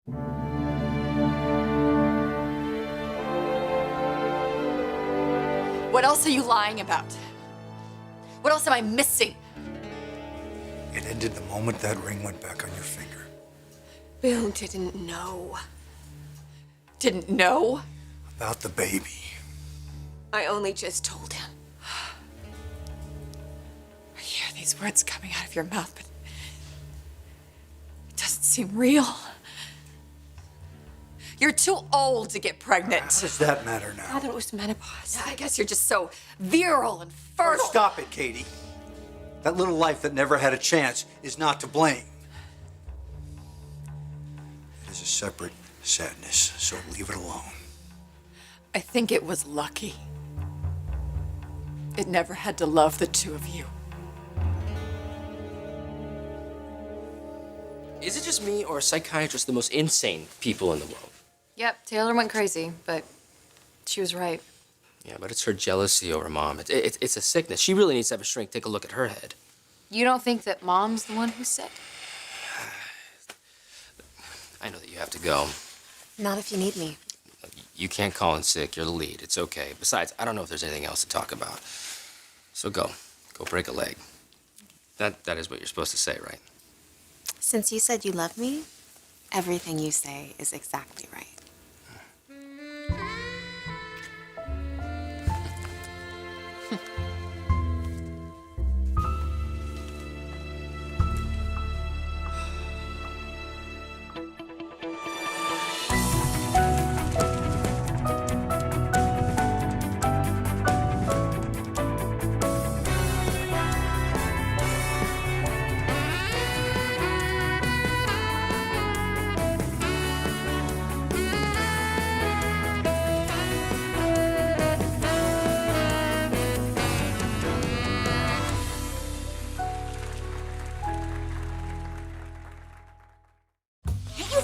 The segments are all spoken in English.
What else are you lying about? What else am I missing? It ended the moment that ring went back on your finger. Bill didn't know. Didn't know? About the baby. I only just told him. I hear these words coming out of your mouth, but it doesn't seem real. You're too old to get pregnant. How does that matter now? I thought it was menopause. I guess you're just so virile and fertile. Oh, stop it, Katie. That little life that never had a chance is not to blame. It is a separate sadness, so leave it alone. I think it was lucky. It never had to love the two of you. Is it just me, or are psychiatrists the most insane people in the world? Yep, Taylor went crazy, but she was right. Yeah, but it's her jealousy over Mom. It's a sickness. She really needs to have a shrink take a look at her head. You don't think that Mom's the one who's sick? I know that you have to go. Not if you need me. You can't call in sick. You're the lead. It's okay. Besides, I don't know if there's anything else to talk about. So go. Go break a leg. That is what you're supposed to say, right? Since you said you love me, everything you say is exactly right.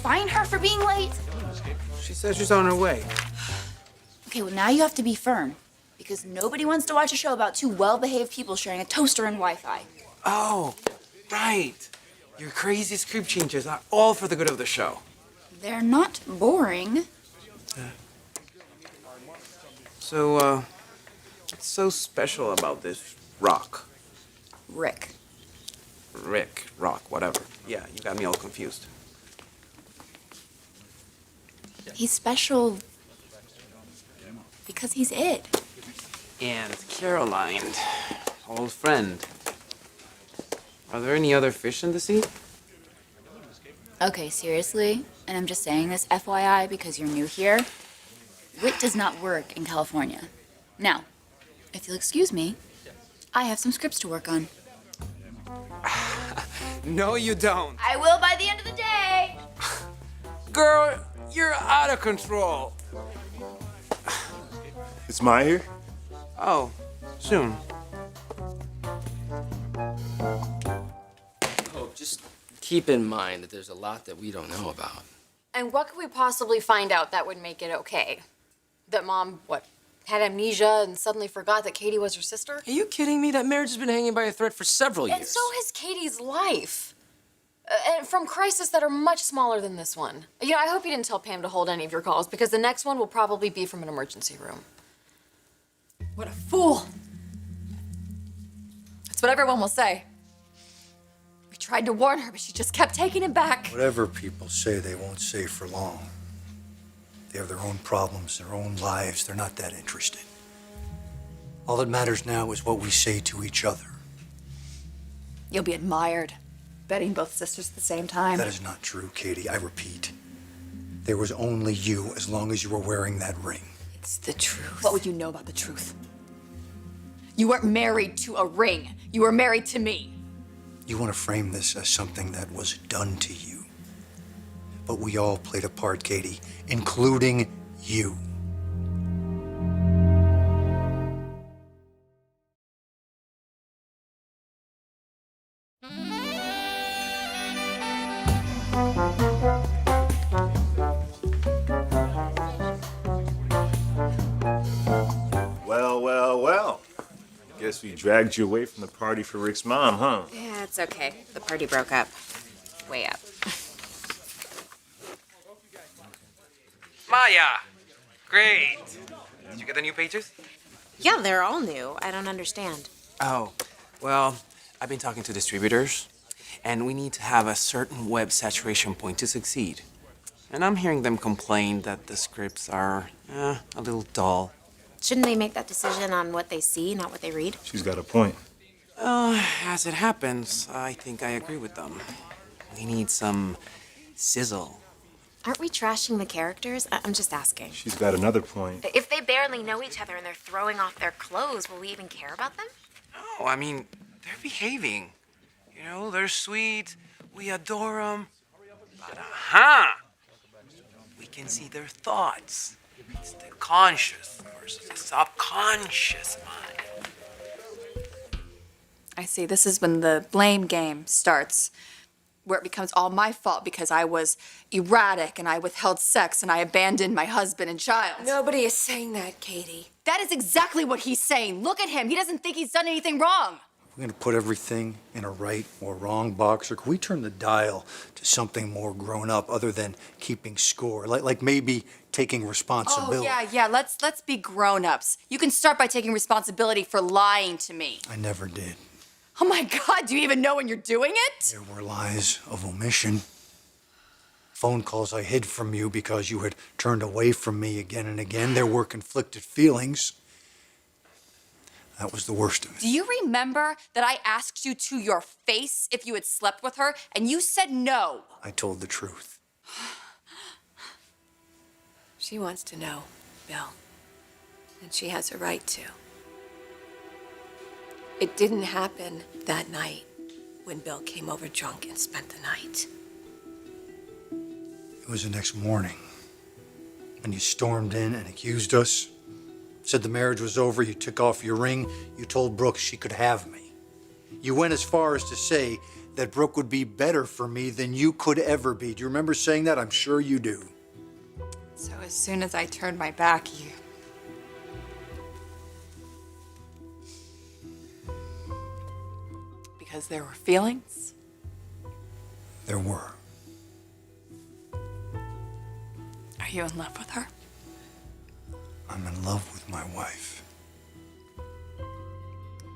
Fine her for being late? She says she's on her way. Okay, well now you have to be firm. Because nobody wants to watch a show about two well-behaved people sharing a toaster and Wi-Fi. Oh, right. Your craziest creep changes are all for the good of the show. They're not boring. So, what's so special about this rock? Rick. Rock, whatever. Yeah, you got me all confused. He's special because he's it. And Caroline, old friend. Are there any other fish in the sea? Okay, seriously, and I'm just saying this FYI because you're new here. Wit does not work in California. Now, if you'll excuse me, I have some scripts to work on. No, you don't. I will by the end of the day. Girl, you're out of control. Is Maya here? Oh, soon. Oh, just keep in mind that there's a lot that we don't know about. And what could we possibly find out that would make it okay? That Mom, had amnesia and suddenly forgot that Katie was her sister? Are you kidding me? That marriage has been hanging by a thread for several years. And so has Katie's life. And from crises that are much smaller than this one. You know, I hope you didn't tell Pam to hold any of your calls because the next one will probably be from an emergency room. What a fool. That's what everyone will say. We tried to warn her, but she just kept taking it back. Whatever people say, they won't say for long. They have their own problems, their own lives. They're not that interested. All that matters now is what we say to each other. You'll be admired, betting both sisters at the same time. That is not true, Katie. I repeat. There was only you as long as you were wearing that ring. It's the truth. What would you know about the truth? You weren't married to a ring. You were married to me. You want to frame this as something that was done to you. But we all played a part, Katie, including you. Well. Guess we dragged you away from the party for Rick's mom, huh? Yeah, it's okay. The party broke up. Way up. Maya! Great! Did you get the new pages? Yeah, they're all new. I don't understand. Oh, well, I've been talking to distributors, and we need to have a certain web saturation point to succeed. And I'm hearing them complain that the scripts are a little dull. Shouldn't they make that decision on what they see, not what they read? She's got a point. As it happens, I think I agree with them. We need some sizzle. Aren't we trashing the characters? I'm just asking. She's got another point. If they barely know each other and they're throwing off their clothes, will we even care about them? No, I mean, they're behaving. You know, they're sweet. We adore them. But we can see their thoughts. It's the conscious versus the subconscious mind. I see. This is when the blame game starts, where it becomes all my fault because I was erratic and I withheld sex and I abandoned my husband and child. Nobody is saying that, Katie. That is exactly what he's saying. Look at him. He doesn't think he's done anything wrong. We're gonna put everything in a right or wrong box, or can we turn the dial to something more grown up other than keeping score? Like maybe taking responsibility. Oh, yeah. Let's be grown-ups. You can start by taking responsibility for lying to me. I never did. Oh my God, do you even know when you're doing it? There were lies of omission. Phone calls I hid from you because you had turned away from me again and again. There were conflicted feelings. That was the worst of it. Do you remember that I asked you to your face if you had slept with her, and you said no? I told the truth. She wants to know, Bill. And she has a right to. It didn't happen that night when Bill came over drunk and spent the night. It was the next morning when you stormed in and accused us. Said the marriage was over, you took off your ring, you told Brooke she could have me. You went as far as to say that Brooke would be better for me than you could ever be. Do you remember saying that? I'm sure you do. So as soon as I turned my back, you... Because there were feelings? There were. Are you in love with her? I'm in love with my wife.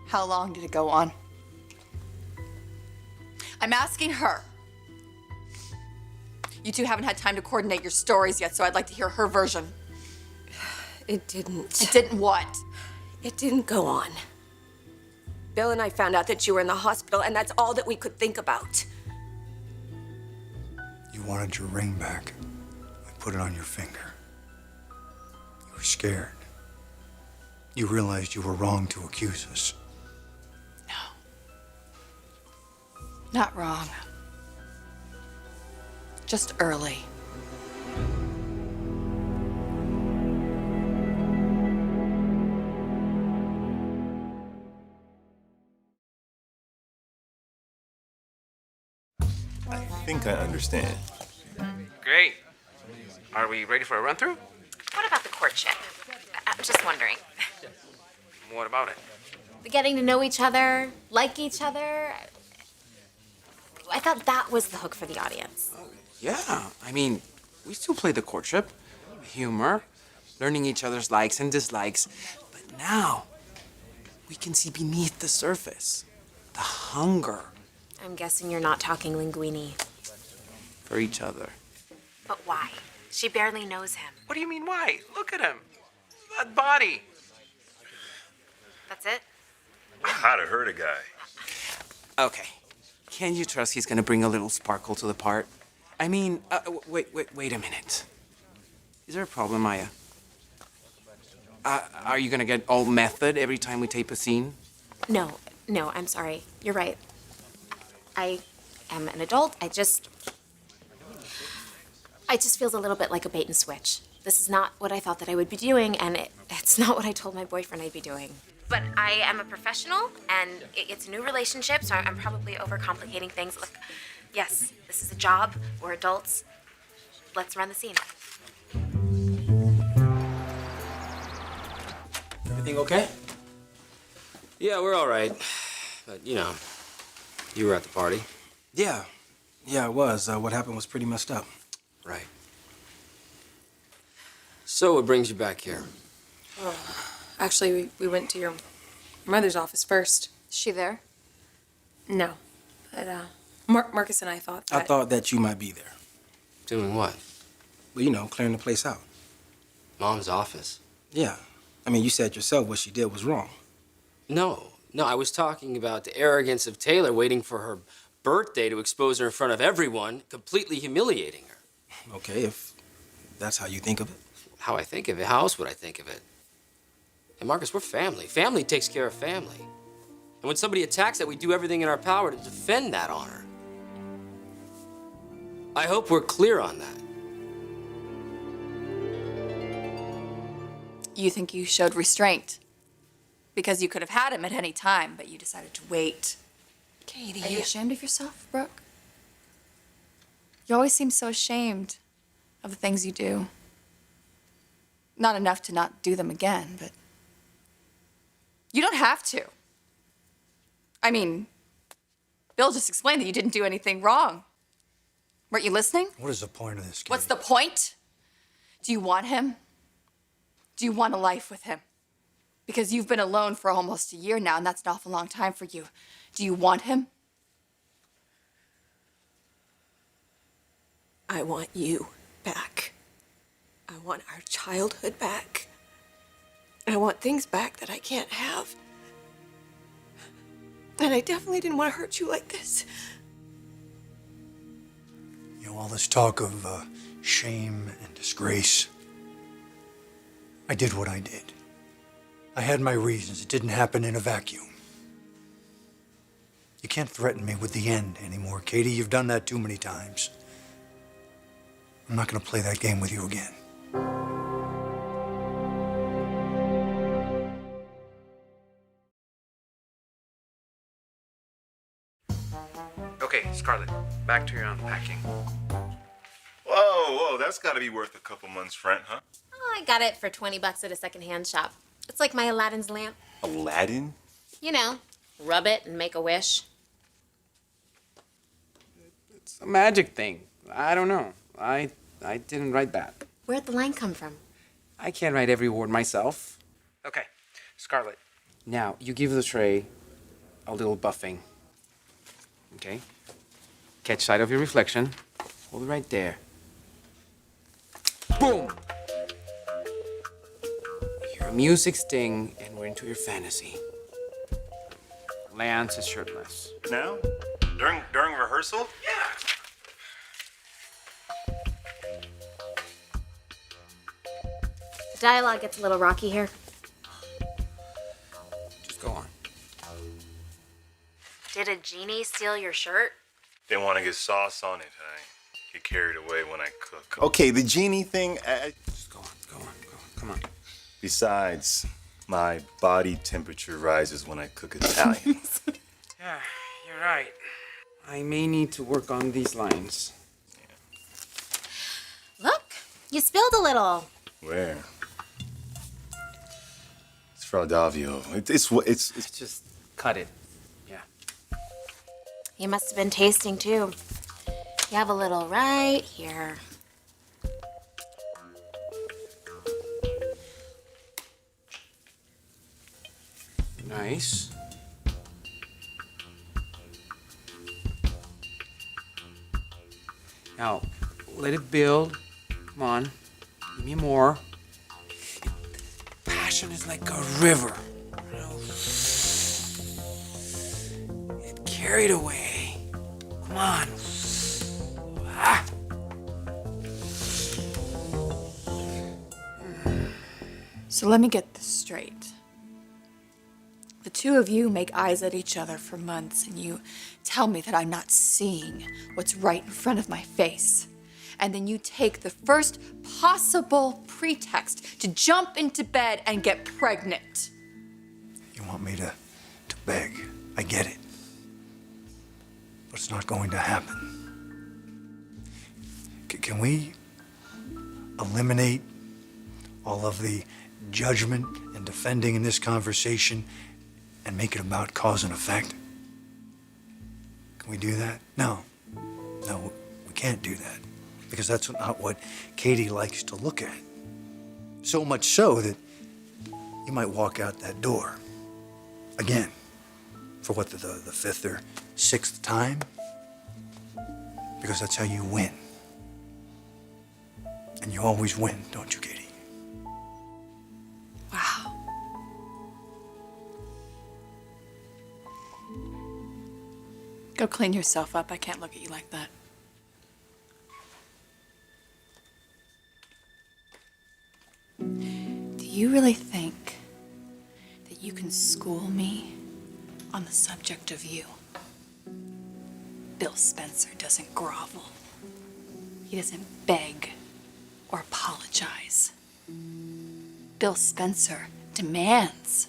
How long did it go on? I'm asking her. You two haven't had time to coordinate your stories yet, so I'd like to hear her version. It didn't. It didn't what? It didn't go on. Bill and I found out that you were in the hospital, and that's all that we could think about. You wanted your ring back. I put it on your finger. You were scared. You realized you were wrong to accuse us. Not wrong. Just early. I think I understand. Great. Are we ready for a run-through? What about the courtship? I'm just wondering. What about it? Getting to know each other, like each other. I thought that was the hook for the audience. Yeah, I mean, we still play the courtship, humor, learning each other's likes and dislikes. But now, we can see beneath the surface, the hunger I'm guessing you're not talking linguini. for each other. But why? She barely knows him. What do you mean, why? Look at him. That body. That's it? How to hurt a guy. Okay. Can you trust he's gonna bring a little sparkle to the part? I mean, wait a minute. Is there a problem, Maya? Are you gonna get all method every time we tape a scene? No, I'm sorry. You're right. I am an adult. I just feels a little bit like a bait and switch. This is not what I thought that I would be doing, and it's not what I told my boyfriend I'd be doing. But I am a professional, and it's a new relationship, so I'm probably overcomplicating things. Look, yes, this is a job. We're adults. Let's run the scene. Everything okay? Yeah, we're all right. But, you know, you were at the party. Yeah, it was. What happened was pretty messed up. Right. So what brings you back here? Actually, we went to your mother's office first. Is she there? No. But, Marcus and I thought I that... thought that you might be there. Doing what? Well, you know, clearing the place out. Mom's office? Yeah. I mean, you said yourself what she did was wrong. No, I was talking about the arrogance of Taylor waiting for her birthday to expose her in front of everyone, completely humiliating her. Okay, if that's how you think of it. How I think of it? How else would I think of it? And Marcus, we're family. Family takes care of family. And when somebody attacks that, we do everything in our power to defend that honor. I hope we're clear on that. You think you showed restraint because you could have had him at any time, but you decided to wait. Katie... Are you ashamed of yourself, Brooke? You always seem so ashamed of the things you do. Not enough to not do them again, but you don't have to. I mean, Bill just explained that you didn't do anything wrong. Weren't you listening? What is the point of this, Katie? What's the point? Do you want him? Do you want a life with him? Because you've been alone for almost a year now, and that's an awful long time for you. Do you want him? I want you back. I want our childhood back. I want things back that I can't have. And I definitely didn't want to hurt you like this. You know, all this talk of shame and disgrace. I did what I did. I had my reasons. It didn't happen in a vacuum. You can't threaten me with the end anymore, Katie. You've done that too many times. I'm not going to play that game with you again. Okay, Scarlett, back to your unpacking. Whoa, that's gotta be worth a couple months' rent, huh? Oh, I got it for $20 at a secondhand shop. It's like my Aladdin's lamp. Aladdin? You know, rub it and make a wish. It's a magic thing. I don't know. I didn't write that. Where'd the line come from? I can't write every word myself. Okay, Scarlett. Now, you give the tray a little buffing. Okay? Catch sight of your reflection. Hold it right there. Boom! Your music sting, and we're into your fantasy. Lance is shirtless. Now? During rehearsal? Yeah. The dialogue gets a little rocky here. Just go on. Did a genie steal your shirt? They want to get sauce on it. I get carried away when I cook. Okay, the genie thing. Just go on. Come on. Besides, my body temperature rises when I cook Italian. Yeah, you're right. I may need to work on these lines. Look, you spilled a little. Where? It's Frau Davio. It's Just cut it. Yeah. You must have been tasting too. You have a little right here. Nice. Now, let it build. Come on. Give me more. Passion is like a river. You know? It carried away. Come on. Ah. So let me get this straight. The two of you make eyes at each other for months, and you tell me that I'm not seeing what's right in front of my face. And then you take the first possible pretext to jump into bed and get pregnant. You want me to beg. I get it. But it's not going to happen. Can we eliminate all of the judgment and defending in this conversation and make it about cause and effect? Can we do that? No, we can't do that. Because that's not what Katie likes to look at. So much so that you might walk out that door again for what, the fifth or sixth time? Because that's how you win. And you always win, don't you, Katie? Wow. Go clean yourself up. I can't look at you like that. Do you really think that you can school me on the subject of you? Bill Spencer doesn't grovel. He doesn't beg or apologize. Bill Spencer demands.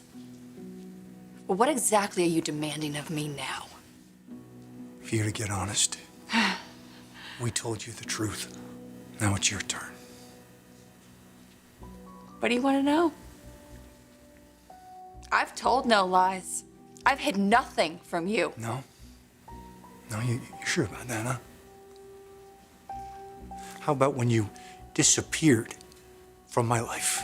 Well, what exactly are you demanding of me now? For you to get honest, we told you the truth. Now it's your turn. What do you want to know? I've told no lies. I've hid nothing from you. No? No, you're sure about that, huh? How about when you disappeared from my life?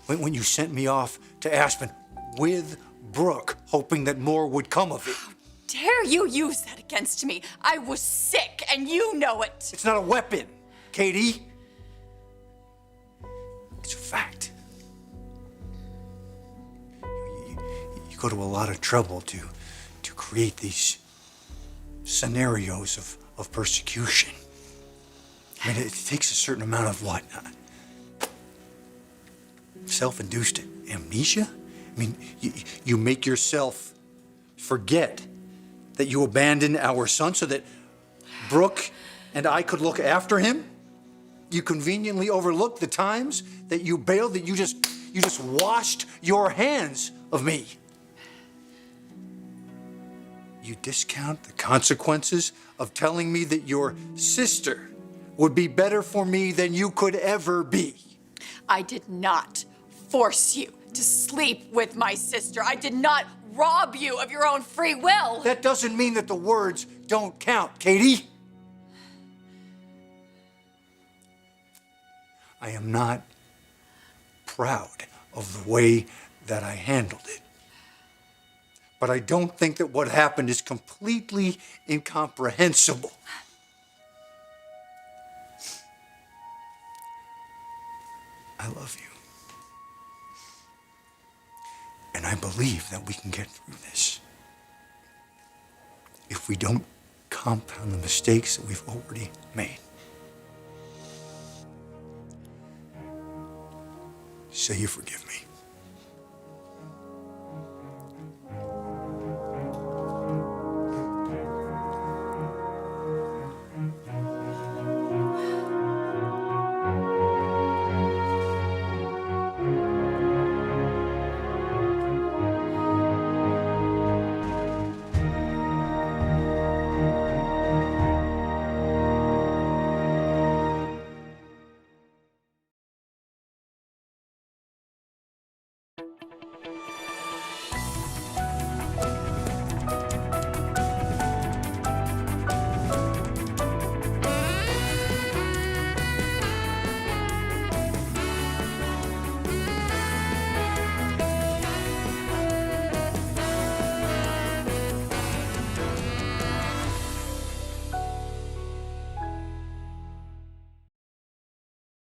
When you sent me off to Aspen with Brooke, hoping that more would come of it. How dare you use that against me? I was sick, and you know it. It's not a weapon, Katie. It's a fact. You go to a lot of trouble to create these scenarios of persecution. I mean, it takes a certain amount of what? Self-induced amnesia? I mean, you make yourself forget that you abandoned our son so that Brooke and I could look after him? You conveniently overlooked the times that you bailed, that you just washed your hands of me. You discount the consequences of telling me that your sister would be better for me than you could ever be. I did not force you to sleep with my sister. I did not rob you of your own free will. That doesn't mean that the words don't count, Katie. I am not proud of the way that I handled it. But I don't think that what happened is completely incomprehensible. I love you. And I believe that we can get through this if we don't compound the mistakes that we've already made. Say you forgive me.